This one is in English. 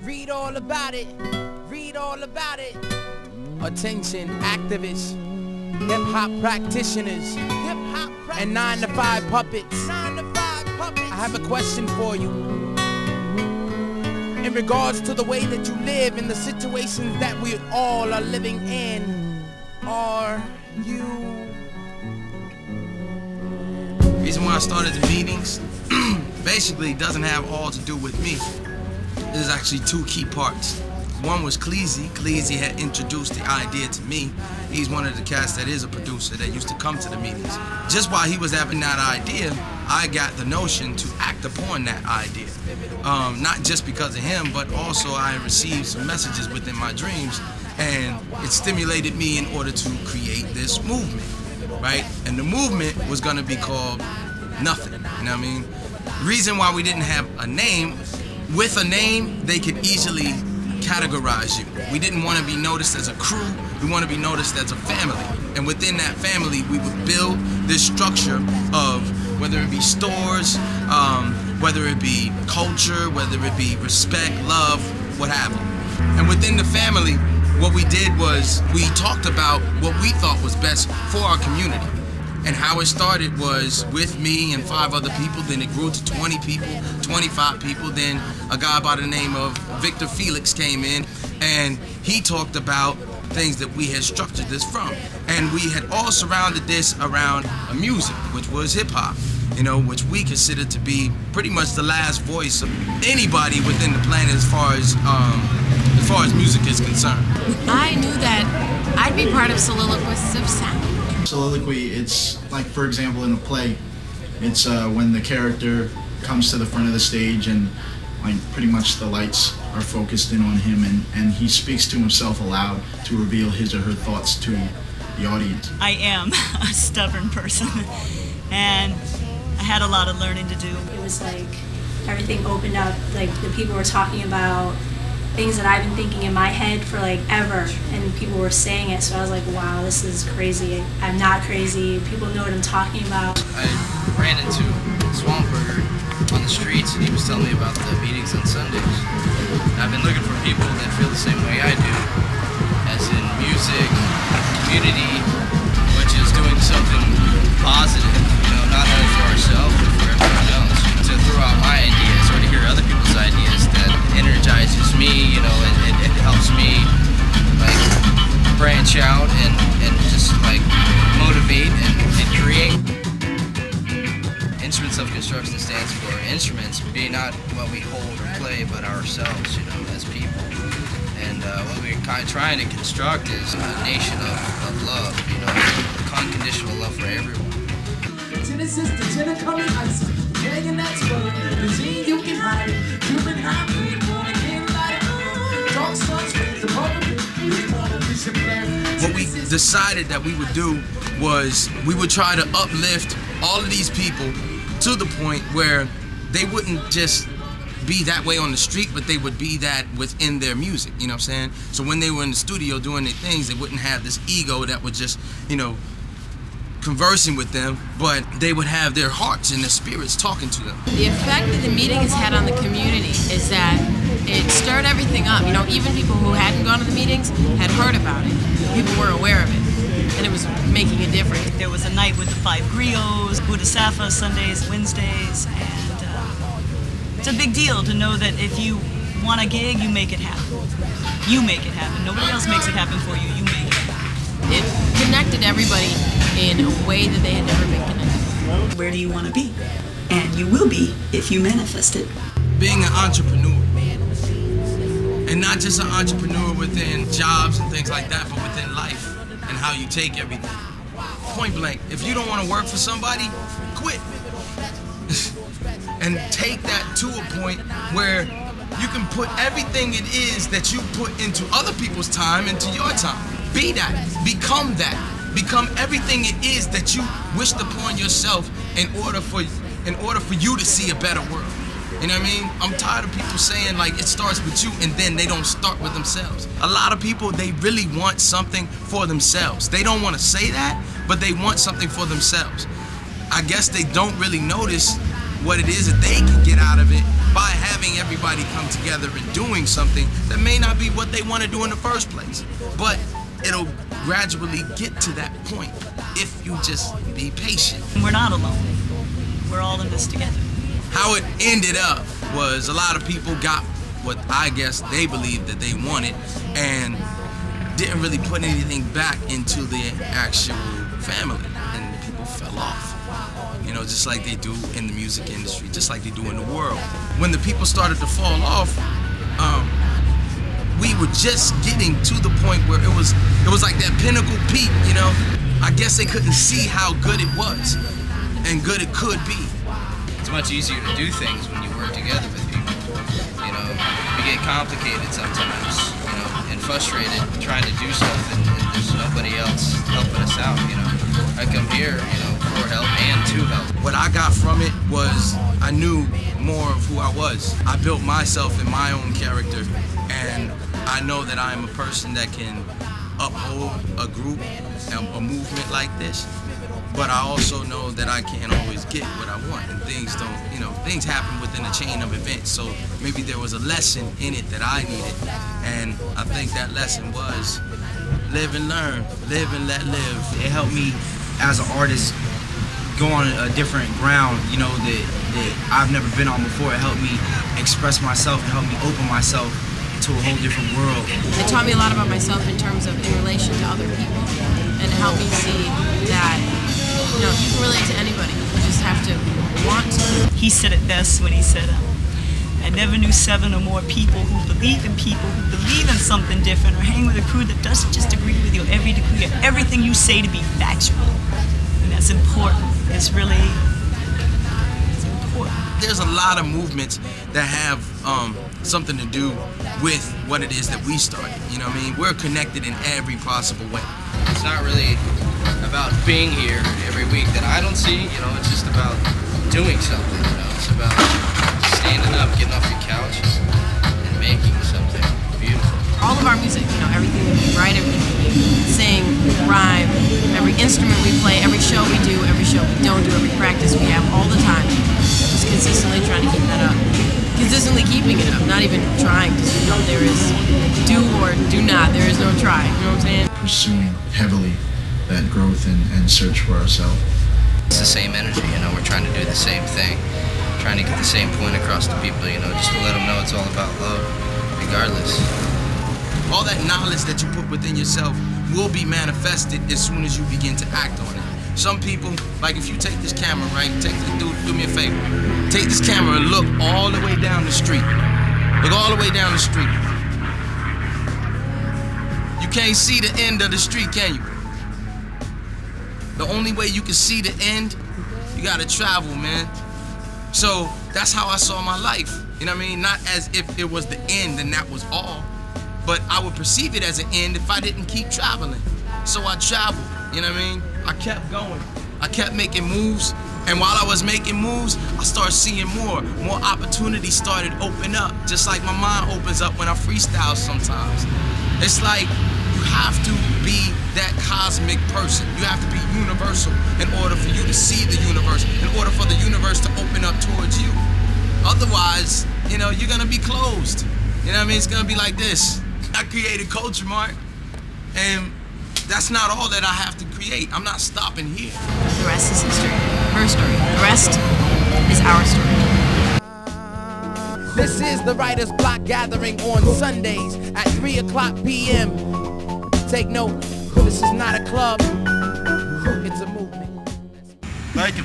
Read all about it. Read all about it. Attention, activists, hip-hop practitioners, and 9-to-5 puppets. I have a question for you. In regards to the way that you live and the situations that we all are living in, are you... The reason why I started the meetings basically doesn't have all to do with me. There's actually two key parts. One was Cleasy. Cleasy had introduced the idea to me. He's one of the cats that is a producer that used to come to the meetings. Just while he was having that idea, I got the notion to act upon that idea. Not just because of him, but also I received some messages within my dreams, and it stimulated me in order to create this movement, right? And the movement was gonna be called Nothing, you know what I mean? The reason why we didn't have a name, with a name, they could easily categorize you. We didn't want to be noticed as a crew, we want to be noticed as a family. And within that family, we would build this structure of whether it be stores, whether it be culture, whether it be respect, love, what have you. And within the family, what we did was we talked about what we thought was best for our community. And how it started was with me and 5 other people, then it grew to 20 people, 25 people, then a guy by the name of Victor Felix came in, and he talked about things that we had structured this from. And we had all surrounded this around a music, which was hip hop, you know, which we considered to be pretty much the last voice of anybody within the planet as far as music is concerned. I knew that I'd be part of Soliloquists of Sound. Soliloquy, it's like, for example, in a play, it's when the character comes to the front of the stage and like pretty much the lights are focused in on him, and he speaks to himself aloud to reveal his or her thoughts to the audience. I am a stubborn person, and I had a lot of learning to do. It was like everything opened up, like the people were talking about things that I've been thinking in my head for like ever, and people were saying it, so I was like, wow, this is crazy. I'm not crazy. People know what I'm talking about. I ran into Swamburger on the streets, and he was telling me about the meetings on Sundays. And I've been looking for people that feel the same way I do, as in music, community, which is doing something positive, you know, not only for ourselves, but for everyone else. To throw out my ideas or to hear other people's ideas that energizes me, you know, it helps me like branch out and just like motivate and create. Instruments of construction stands for instruments being not what we hold or play, but ourselves, you know, as people. And what we're trying to construct is a nation of love, you know, unconditional love for everyone. What we decided that we would do was we would try to uplift all of these people to the point where they wouldn't just be that way on the street, but they would be that within their music, you know what I'm saying? So when they were in the studio doing their things, they wouldn't have this ego that would just, you know, conversing with them, but they would have their hearts and their spirits talking to them. The effect that the meeting has had on the community is that it stirred everything up. You know, even people who hadn't gone to the meetings had heard about it. People were aware of it, and it was making a difference. There was a night with the 5 griots, Buddha Safa, Sundays, Wednesdays, and it's a big deal to know that if you want a gig, you make it happen. You make it happen. Nobody else makes it happen for you. You make it happen. It connected everybody in a way that they had never been connected. Where do you want to be? And you will be if you manifest it. Being an entrepreneur, and not just an entrepreneur within jobs and things like that, but within life and how you take everything. Point blank, if you don't want to work for somebody, quit. And take that to a point where you can put everything it is that you put into other people's time into your time. Be that, become that. Become everything it is that you wished upon yourself in order for you to see a better world. You know what I mean? I'm tired of people saying like it starts with you and then they don't start with themselves. A lot of people, they really want something for themselves. They don't want to say that, but they want something for themselves. I guess they don't really notice what it is that they can get out of it by having everybody everybody come together in doing something that may not be what they want to do in the first place. But it'll gradually get to that point if you just be patient. We're not alone. We're all in this together. How it ended up was a lot of people got what I guess they believed that they wanted and didn't really put anything back into the actual family, and people fell off. You know, just like they do in the music industry, just like they do in the world. When the people started to fall off, we were just getting to the point where it was like that pinnacle peak, you know? I guess they couldn't see how good it was and good it could be. It's much easier to do things when you work together with people. You know, we get complicated sometimes, you know, and frustrated trying to do something and there's nobody else helping us out, you know. I come here, you know, for help and to help. What I got from it was I knew more of who I was. I built myself in my own character, and I know that I'm a person that can uphold a group, a movement like this, but I also know that I can't always get what I want, and things don't, you know, things happen within a chain of events, so maybe there was a lesson in it that I needed, and I think that lesson was live and learn, live and let live. It helped me as an artist go on a different ground, you know, that I've never been on before. It helped me express myself, it helped me open myself to a whole different world. It taught me a lot about myself in terms of in relation to other people, and it helped me see that, you know, you can relate to anybody. You just have to want to. He said it best when he said, I never knew 7 or more people who believe in something different, or hang with a crew that doesn't just agree with you every degree of everything you say to be factual. And that's important. It's important. There's a lot of movements that have something to do with what it is that we started. You know what I mean? We're connected in every possible way. It's not really about being here every week that I don't see, you know, it's just about doing something, you know. It's about standing up, getting off your couch, and making something beautiful. All of our music, you know, everything that we write, everything we sing, rhyme, every instrument we play, every show we do, every show we don't do, every practice we have all the time, just consistently trying to keep that up. Consistently keeping it up, not even trying, because you know there is do or do not, there is no try, you know what I'm saying? Pursuing heavily that growth and search for ourselves. It's the same energy, you know, we're trying to do the same thing, trying to get the same point across to people, you know, just to let them know it's all about love, regardless. All that knowledge that you put within yourself will be manifested as soon as you begin to act on it. Some people, like if you take this camera, right, do me a favor, take this camera and look all the way down the street. Look all the way down the street. You can't see the end of the street, can you? The only way you can see the end, you gotta travel, man. So that's how I saw my life. You know what I mean? Not as if it was the end and that was all, but I would perceive it as an end if I didn't keep traveling. So I traveled, you know what I mean? I kept going. I kept making moves, and while I was making moves, I started seeing more opportunities started open up, just like my mind opens up when I freestyle sometimes. It's like you have to be that cosmic person. You have to be universal in order for you to see the universe, in order for the universe to open up towards you. Otherwise, you know, you're gonna be closed. You know what I mean? It's gonna be like this. I created Culture Mart, and that's not all that I have to create. I'm not stopping here. The rest is history. Her story. The rest is our story. This is the Writers Block gathering on Sundays at 3:00 p.m. Take note, this is not a club, it's a movement. Thank you.